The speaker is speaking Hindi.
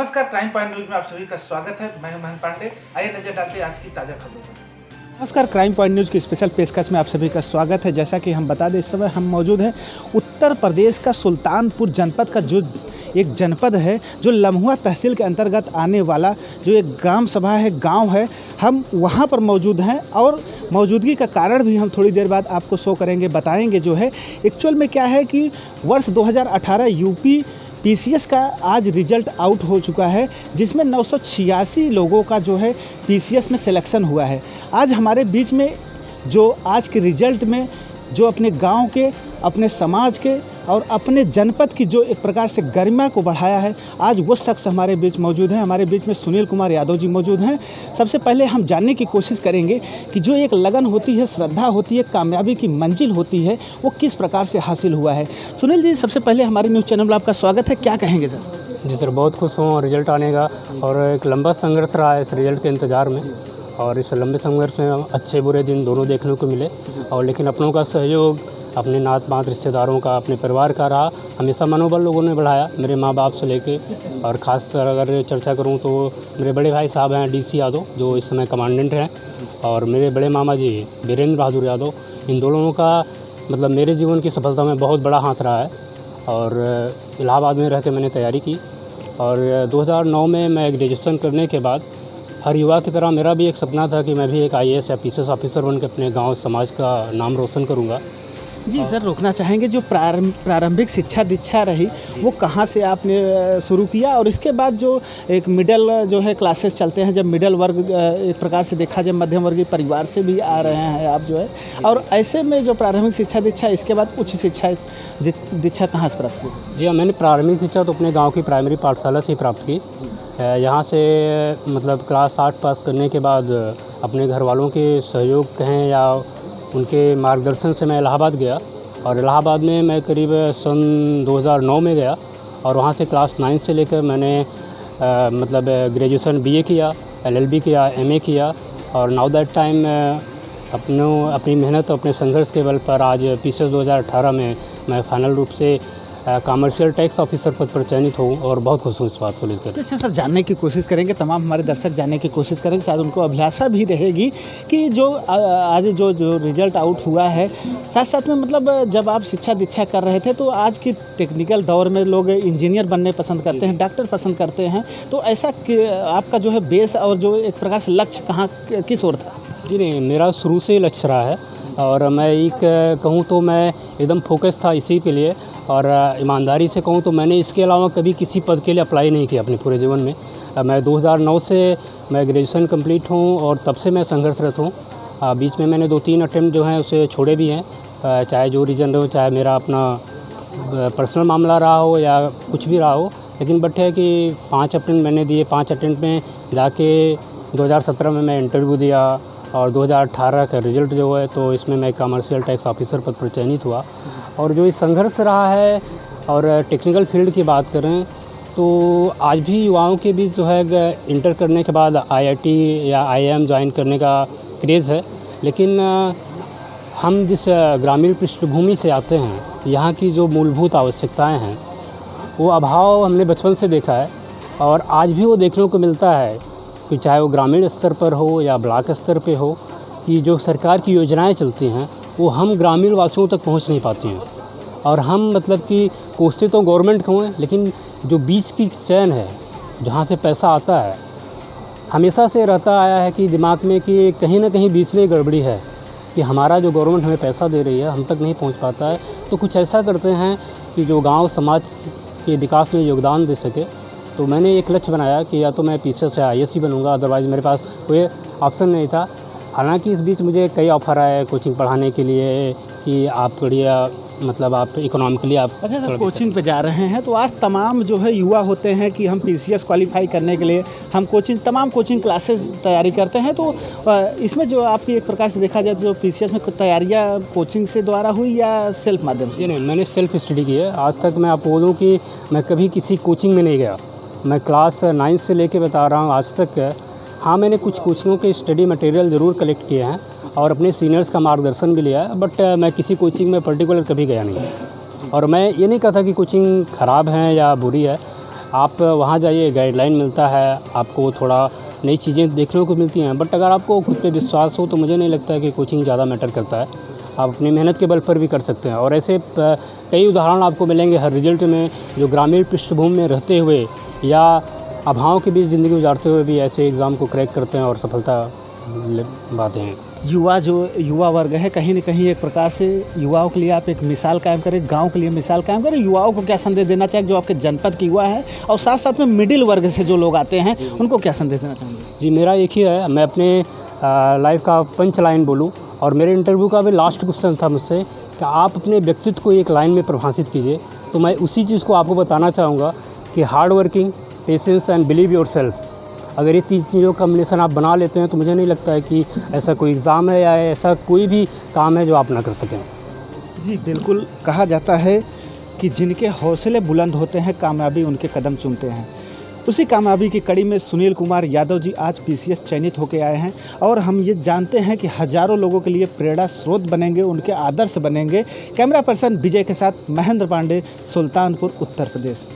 नमस्कार, क्राइम पॉइंट न्यूज में आप सभी का स्वागत है। मैं महेंद्र पांडे। आइए नजर डालते हैं आज की ताज़ा खबरों पर। नमस्कार, क्राइम पॉइंट न्यूज़ की स्पेशल पेशकश में आप सभी का स्वागत है। जैसा कि हम बता दें, इस समय हम मौजूद हैं उत्तर प्रदेश का सुल्तानपुर जनपद का जो एक जनपद है, जो लम्हुआ तहसील के अंतर्गत आने वाला जो एक ग्राम सभा है, गांव है, हम वहां पर मौजूद हैं और मौजूदगी का कारण भी हम थोड़ी देर बाद आपको शो करेंगे, बताएंगे। जो है एक्चुअल में क्या है कि वर्ष 2018 यूपी पीसीएस का आज रिजल्ट आउट हो चुका है, जिसमें 986 लोगों का जो है पीसीएस में सिलेक्शन हुआ है। आज हमारे बीच में जो आज के रिजल्ट में जो अपने गांव के, अपने समाज के और अपने जनपद की जो एक प्रकार से गरिमा को बढ़ाया है, आज वो शख्स हमारे बीच मौजूद हैं। हमारे बीच में सुनील कुमार यादव जी मौजूद हैं। सबसे पहले हम जानने की कोशिश करेंगे कि जो एक लगन होती है, श्रद्धा होती है, कामयाबी की मंजिल होती है, वो किस प्रकार से हासिल हुआ है। सुनील जी, सबसे पहले हमारे न्यूज़ चैनल में आपका स्वागत है। क्या कहेंगे सर? जी सर, बहुत खुश हूँ रिजल्ट आने का, और एक लंबा संघर्ष रहा है इस रिजल्ट के इंतज़ार में, और इस लंबे संघर्ष में अच्छे बुरे दिन दोनों देखने को मिले। और लेकिन अपनों का सहयोग, अपने नात मात रिश्तेदारों का, अपने परिवार का रहा। हमेशा मनोबल लोगों ने बढ़ाया, मेरे माँ बाप से लेके, और ख़ासकर अगर चर्चा करूँ तो मेरे बड़े भाई साहब हैं डीसी यादव, जो इस समय कमांडेंट हैं, और मेरे बड़े मामा जी वीरेंद्र बहादुर यादव। इन दोनों का मतलब मेरे जीवन की सफलता में बहुत बड़ा हाथ रहा है। और इलाहाबाद में रह के मैंने तैयारी की, और 2009 में मैं ग्रेजुएशन करने के बाद हर युवा की तरह मेरा भी एक सपना था कि मैं भी एक IAS या PCS ऑफिसर बनकर अपने गांव समाज का नाम रोशन करूंगा। जी सर, रोकना चाहेंगे, जो प्रारंभिक शिक्षा दीक्षा रही वो कहाँ से आपने शुरू किया, और इसके बाद जो एक मिडल जो है क्लासेस चलते हैं, जब मिडल वर्ग एक प्रकार से देखा जाए मध्यम वर्गीय परिवार से भी आ रहे हैं आप जो है, और ऐसे में जो प्रारंभिक शिक्षा दीक्षा, इसके बाद उच्च शिक्षा दीक्षा कहाँ से प्राप्त की? जी हाँ, मैंने प्रारंभिक शिक्षा तो अपने गाँव की प्राइमरी पाठशाला से ही प्राप्त की। यहाँ से मतलब क्लास 8 पास करने के बाद अपने घर वालों के सहयोग कहें या उनके मार्गदर्शन से मैं इलाहाबाद गया, और इलाहाबाद में मैं करीब सन 2009 में गया, और वहाँ से क्लास 9 से लेकर मैंने मतलब ग्रेजुएशन BA किया, LLB किया, MA किया, और नाउ दैट टाइम अपनी मेहनत और अपने संघर्ष के बल पर आज PCS 2018 में मैं फाइनल रूप से कमर्शियल टैक्स ऑफिसर पद पर चयनित हूँ, और बहुत खुश हूँ इस बात को लेकर। अच्छा सर, जानने की कोशिश करेंगे, तमाम हमारे दर्शक जानने की कोशिश करेंगे, शायद उनको अभिलाषा भी रहेगी कि जो आज जो रिजल्ट आउट हुआ है, साथ साथ में मतलब जब आप शिक्षा दीक्षा कर रहे थे तो आज की टेक्निकल दौर में लोग इंजीनियर बनने पसंद करते हैं, डॉक्टर पसंद करते हैं, तो ऐसा आपका जो है बेस और जो एक प्रकार से लक्ष्य कहाँ किस ओर था? जी नहीं, मेरा शुरू से ही लक्ष्य रहा है, और मैं एक कहूँ तो मैं एकदम फोकस था इसी के लिए, और ईमानदारी से कहूँ तो मैंने इसके अलावा कभी किसी पद के लिए अप्लाई नहीं किया अपने पूरे जीवन में। मैं 2009 से मैं ग्रेजुएशन कंप्लीट हूँ, और तब से मैं संघर्षरत हूँ। बीच में मैंने 2-3 अटेम्प्ट जो हैं उसे छोड़े भी हैं, चाहे जो रीज़न हो, चाहे मेरा अपना पर्सनल मामला रहा हो या कुछ भी रहा हो, लेकिन बट है कि 5 अटेम्प्ट मैंने दिए। 5 अटेम्प्ट में जाके 2017 में मैं इंटरव्यू दिया, और 2018 का रिज़ल्ट जो है तो इसमें मैं कमर्शियल टैक्स ऑफिसर पद पर चयनित हुआ। और जो ये संघर्ष रहा है, और टेक्निकल फील्ड की बात करें तो आज भी युवाओं के बीच जो है इंटर करने के बाद IIT या IIM ज्वाइन करने का क्रेज़ है, लेकिन हम जिस ग्रामीण पृष्ठभूमि से आते हैं, यहाँ की जो मूलभूत आवश्यकताएँ हैं वो अभाव हमने बचपन से देखा है, और आज भी वो देखने को मिलता है कि चाहे वो ग्रामीण स्तर पर हो या ब्लॉक स्तर पे हो, कि जो सरकार की योजनाएं चलती हैं वो हम ग्रामीण वासियों तक पहुंच नहीं पाती हैं। और हम मतलब कि कोशिश तो गवर्नमेंट को हैं, लेकिन जो बीच की चैन है जहां से पैसा आता है, हमेशा से रहता आया है कि दिमाग में कि कहीं ना कहीं बीच में गड़बड़ी है, कि हमारा जो गवर्नमेंट हमें पैसा दे रही है हम तक नहीं पहुँच पाता है। तो कुछ ऐसा करते हैं कि जो गाँव समाज के विकास में योगदान दे सके। तो मैंने एक लक्ष्य बनाया कि या तो मैं PCS या IAS ही बनूंगा, अदरवाइज़ मेरे पास कोई ऑप्शन नहीं था। हालांकि इस बीच मुझे कई ऑफ़र आए कोचिंग पढ़ाने के लिए, कि आप पढ़िए, मतलब आप इकोनॉमिकली आप। अच्छा सर, कोचिंग पे जा रहे हैं तो आज तमाम जो है युवा होते हैं कि हम PCS क्वालिफाई करने के लिए हम तमाम कोचिंग क्लासेस तैयारी करते हैं, तो इसमें जो आपकी एक प्रकार से देखा जाए जो PCS में तैयारियाँ कोचिंग से द्वारा हुई या सेल्फ माध्यम से? नहीं, मैंने सेल्फ स्टडी की है। आज तक मैं आपको बोलूँ कि मैं कभी किसी कोचिंग में नहीं गया। मैं क्लास 9 से लेके बता रहा हूँ आज तक। हाँ, मैंने कुछ कोचिंगों के स्टडी मटेरियल ज़रूर कलेक्ट किए हैं, और अपने सीनियर्स का मार्गदर्शन भी लिया है, बट मैं किसी कोचिंग में पर्टिकुलर कभी गया नहीं। और मैं ये नहीं कहता कि कोचिंग ख़राब है या बुरी है, आप वहाँ जाइए, गाइडलाइन मिलता है, आपको थोड़ा नई चीज़ें देखने को मिलती हैं। बट अगर आपको खुद पे विश्वास हो तो मुझे नहीं लगता है कि कोचिंग ज़्यादा मैटर करता है। आप अपनी मेहनत के बल पर भी कर सकते हैं। और ऐसे कई उदाहरण आपको मिलेंगे हर रिजल्ट में, जो ग्रामीण पृष्ठभूमि में रहते हुए या अभाव के बीच ज़िंदगी गुजारते हुए भी ऐसे एग्ज़ाम को क्रैक करते हैं और सफलता पाते हैं। युवा वर्ग है, कहीं न कहीं एक प्रकार से युवाओं के लिए आप एक मिसाल कायम करें, गांव के लिए मिसाल कायम करें। युवाओं को क्या संदेश देना चाहिए जो आपके जनपद के युवा हैं, और साथ साथ में मिडिल वर्ग से जो लोग आते हैं उनको क्या संदेश देना चाहेंगे? जी, मेरा एक ही है, मैं अपने लाइफ का पंच लाइन बोलूँ, और मेरे इंटरव्यू का भी लास्ट क्वेश्चन था मुझसे कि आप अपने व्यक्तित्व को एक लाइन में परिभाषित कीजिए। तो मैं उसी चीज़ को आपको बताना चाहूँगा कि hard working, patience and believe your self, अगर ये 3 चीज़ों का कॉम्बिनेशन आप बना लेते हैं तो मुझे नहीं लगता है कि ऐसा कोई एग्ज़ाम है या ऐसा कोई भी काम है जो आप ना कर सकें। जी बिल्कुल, कहा जाता है कि जिनके हौसले बुलंद होते हैं कामयाबी उनके कदम चूमते हैं। उसी कामयाबी की कड़ी में सुनील कुमार यादव जी आज PCS चयनित होकर आए हैं, और हम ये जानते हैं कि हज़ारों लोगों के लिए प्रेरणा स्रोत बनेंगे, उनके आदर्श बनेंगे। कैमरा पर्सन विजय के साथ महेंद्र पांडे, सुल्तानपुर, उत्तर प्रदेश।